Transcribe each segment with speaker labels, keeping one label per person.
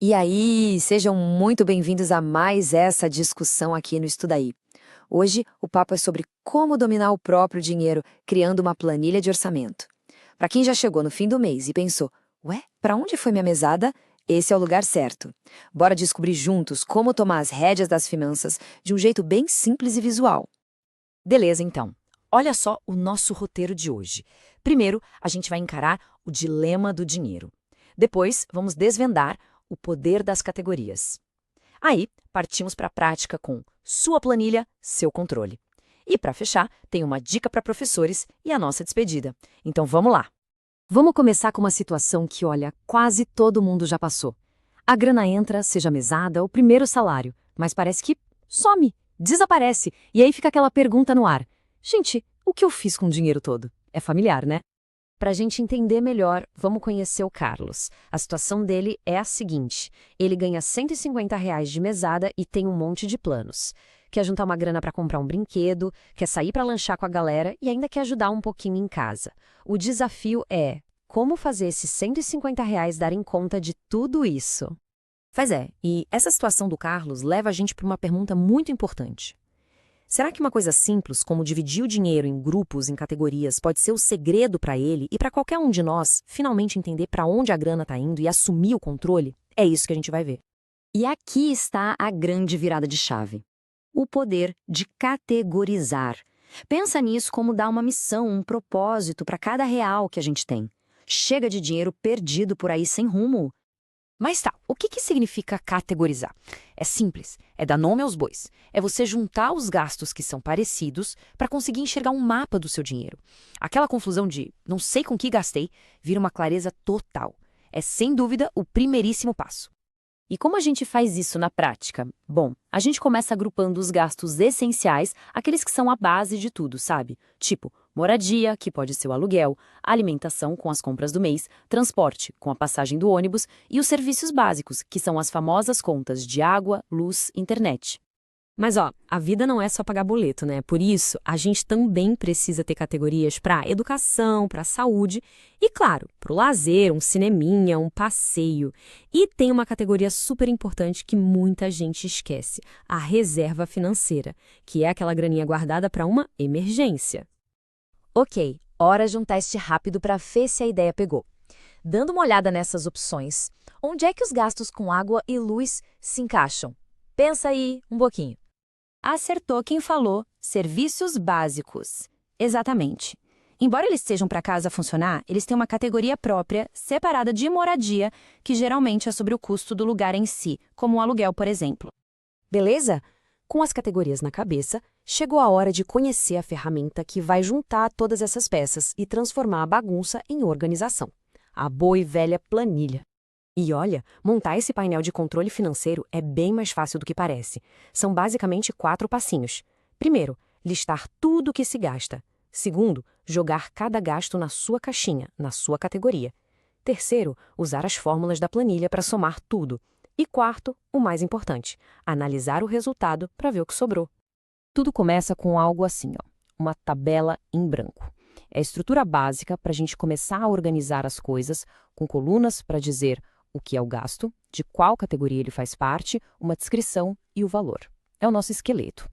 Speaker 1: E aí, sejam muito bem-vindos a mais essa discussão aqui no Estudaí. Hoje, o papo é sobre como dominar o próprio dinheiro, criando uma planilha de orçamento. Para quem já chegou no fim do mês e pensou, ué, para onde foi minha mesada? Esse é o lugar certo. Bora descobrir juntos como tomar as rédeas das finanças de um jeito bem simples e visual.
Speaker 2: Beleza, então. Olha só o nosso roteiro de hoje. Primeiro, a gente vai encarar o dilema do dinheiro. Depois, vamos desvendar o poder das categorias. Aí, partimos para a prática com sua planilha, seu controle. E para fechar, tem uma dica para professores e a nossa despedida. Então vamos lá. Vamos começar com uma situação que, olha, quase todo mundo já passou. A grana entra, seja mesada ou primeiro salário, mas parece que some, desaparece, e aí fica aquela pergunta no ar. Gente, o que eu fiz com o dinheiro todo? É familiar, né? Para a gente entender melhor, vamos conhecer o Carlos. A situação dele é a seguinte: ele ganha R$ 150 de mesada e tem um monte de planos. Quer juntar uma grana para comprar um brinquedo, quer sair para lanchar com a galera e ainda quer ajudar um pouquinho em casa. O desafio é como fazer esses R$ 150 darem conta de tudo isso. Pois é, e essa situação do Carlos leva a gente para uma pergunta muito importante. Será que uma coisa simples, como dividir o dinheiro em grupos, em categorias, pode ser o segredo para ele e para qualquer um de nós finalmente entender para onde a grana está indo e assumir o controle? É isso que a gente vai ver.
Speaker 3: E aqui está a grande virada de chave. O poder de categorizar. Pensa nisso como dar uma missão, um propósito para cada real que a gente tem. Chega de dinheiro perdido por aí sem rumo.
Speaker 2: Mas tá, o que significa categorizar? É simples, é dar nome aos bois. É você juntar os gastos que são parecidos para conseguir enxergar um mapa do seu dinheiro. Aquela confusão de não sei com que gastei vira uma clareza total. É sem dúvida o primeiríssimo passo. E como a gente faz isso na prática? Bom, a gente começa agrupando os gastos essenciais, aqueles que são a base de tudo, sabe? Tipo, moradia, que pode ser o aluguel, alimentação com as compras do mês, transporte, com a passagem do ônibus e os serviços básicos, que são as famosas contas de água, luz, internet. Mas ó, a vida não é só pagar boleto, né? Por isso, a gente também precisa ter categorias para educação, para saúde e, claro, para o lazer, um cineminha, um passeio. E tem uma categoria super importante que muita gente esquece, a reserva financeira, que é aquela graninha guardada para uma emergência. Ok, hora de um teste rápido para ver se a ideia pegou. Dando uma olhada nessas opções, onde é que os gastos com água e luz se encaixam? Pensa aí um pouquinho. Acertou quem falou serviços básicos. Exatamente. Embora eles sejam para casa funcionar, eles têm uma categoria própria, separada de moradia, que geralmente é sobre o custo do lugar em si, como o aluguel, por exemplo. Beleza? Com as categorias na cabeça, chegou a hora de conhecer a ferramenta que vai juntar todas essas peças e transformar a bagunça em organização. A boa e velha planilha. E olha, montar esse painel de controle financeiro é bem mais fácil do que parece. São basicamente 4 passinhos. Primeiro, listar tudo o que se gasta. Segundo, jogar cada gasto na sua caixinha, na sua categoria. Terceiro, usar as fórmulas da planilha para somar tudo. E quarto, o mais importante, analisar o resultado para ver o que sobrou. Tudo começa com algo assim, ó, uma tabela em branco. É a estrutura básica para a gente começar a organizar as coisas, com colunas para dizer o que é o gasto, de qual categoria ele faz parte, uma descrição e o valor. É o nosso esqueleto.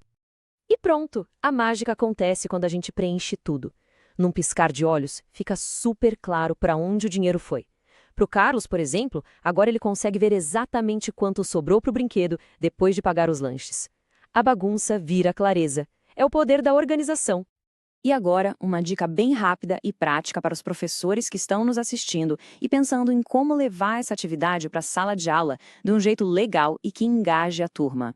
Speaker 2: E pronto, a mágica acontece quando a gente preenche tudo. Num piscar de olhos, fica super claro para onde o dinheiro foi. Para o Carlos, por exemplo, agora ele consegue ver exatamente quanto sobrou para o brinquedo depois de pagar os lanches. A bagunça vira clareza. É o poder da organização.
Speaker 3: E agora, uma dica bem rápida e prática para os professores que estão nos assistindo e pensando em como levar essa atividade para a sala de aula de um jeito legal e que engaje a turma.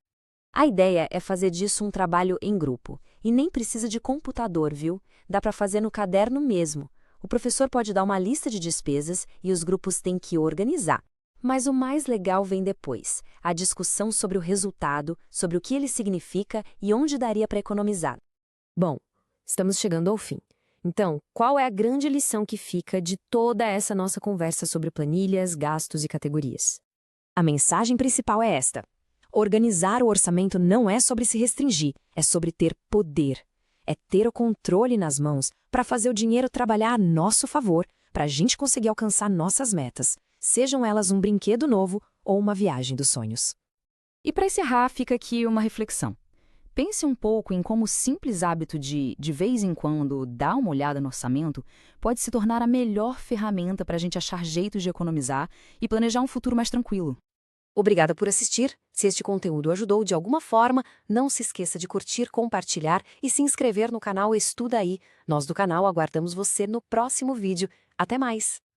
Speaker 2: A ideia é fazer disso um trabalho em grupo. E nem precisa de computador, viu? Dá para fazer no caderno mesmo. O professor pode dar uma lista de despesas e os grupos têm que organizar. Mas o mais legal vem depois, a discussão sobre o resultado, sobre o que ele significa e onde daria para economizar. Bom, estamos chegando ao fim. Então, qual é a grande lição que fica de toda essa nossa conversa sobre planilhas, gastos e categorias? A mensagem principal é esta: organizar o orçamento não é sobre se restringir, é sobre ter poder. É ter o controle nas mãos para fazer o dinheiro trabalhar a nosso favor, para a gente conseguir alcançar nossas metas, sejam elas um brinquedo novo
Speaker 1: ou uma viagem dos sonhos.
Speaker 2: E para encerrar, fica aqui uma reflexão. Pense um pouco em como o simples hábito de vez em quando, dar uma olhada no orçamento pode se tornar a melhor ferramenta para a gente achar jeitos de economizar e planejar um futuro mais tranquilo.
Speaker 1: Obrigada por assistir. Se este conteúdo ajudou de alguma forma, não se esqueça de curtir, compartilhar e se inscrever no canal Estuda Aí. Nós do canal aguardamos você no próximo vídeo. Até mais!